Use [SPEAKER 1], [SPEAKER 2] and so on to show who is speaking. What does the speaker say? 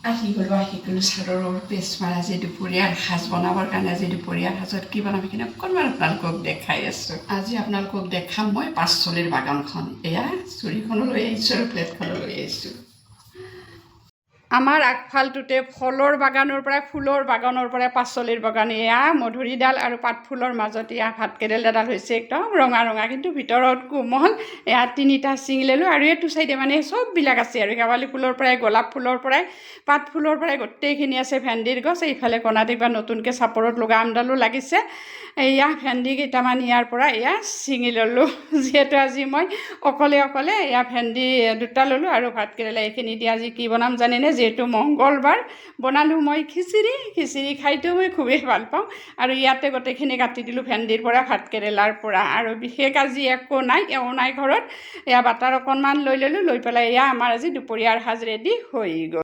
[SPEAKER 1] আহি গ'লো চাদৰৰ পেষ্ট মাৰা আজি দুপৰীয়াৰ সাজ বনাবৰ কাৰণে আজি দুপৰীয়াৰ সাজত কি বনাম সেইখিনি অকণমান আপোনালোকক দেখাই আছোঁ। আজি আপোনালোকক দেখাম মই পাচলিৰ বাগানখন। এয়া চুৰিখনো লৈ আহিছোঁ আৰু প্লেটখনো লৈ আহিছোঁ। আমাৰ আগফালটোতে ফলৰ বাগানৰ পৰাই ফুলৰ বাগানৰ পৰাই পাচলিৰ বাগান। এয়া মধুৰিডাল আৰু পাতফুলৰ মাজত এয়া ভাতকেৰেলাডাল হৈছে একদম ৰঙা ৰঙা, কিন্তু ভিতৰত কোমল। এয়া তিনিটা ছিঙি ল'লোঁ আৰু এইটো চাইডে মানে চববিলাক আছে আৰু শেৱালি ফুলৰ পৰাই গোলাপ ফুলৰ পৰাই পাত ফুলৰ পৰাই গোটেইখিনি আছে। ভেন্দিৰ গছ এইফালে কোণাত একবাৰ নতুনকৈ চাপৰত লগা আমডালো লাগিছে। এয়া ভেন্দি কেইটামান ইয়াৰ পৰা এয়া ছিঙি ল'লোঁ, যিহেতু আজি মই অকলে এয়া ভেন্দি দুটা ল'লোঁ আৰু ভাতকেৰেলা এইখিনি দি আজি কি বনাম জানেনে? যিহেতু মংগলবাৰ বনালোঁ মই খিচিৰি খাইতো মই খুবেই ভাল পাওঁ। আৰু ইয়াতে গোটেইখিনি কাটি দিলোঁ ভেন্দিৰ পৰা ভাতকেৰেলাৰ পৰা, আৰু বিশেষ আজি একো নাই ঘৰত। এয়া বাটাৰ অকণমান লৈ ল'লোঁ, লৈ পেলাই এয়া আমাৰ আজি দুপৰীয়াৰ সাজ ৰেডি হৈ গ'ল।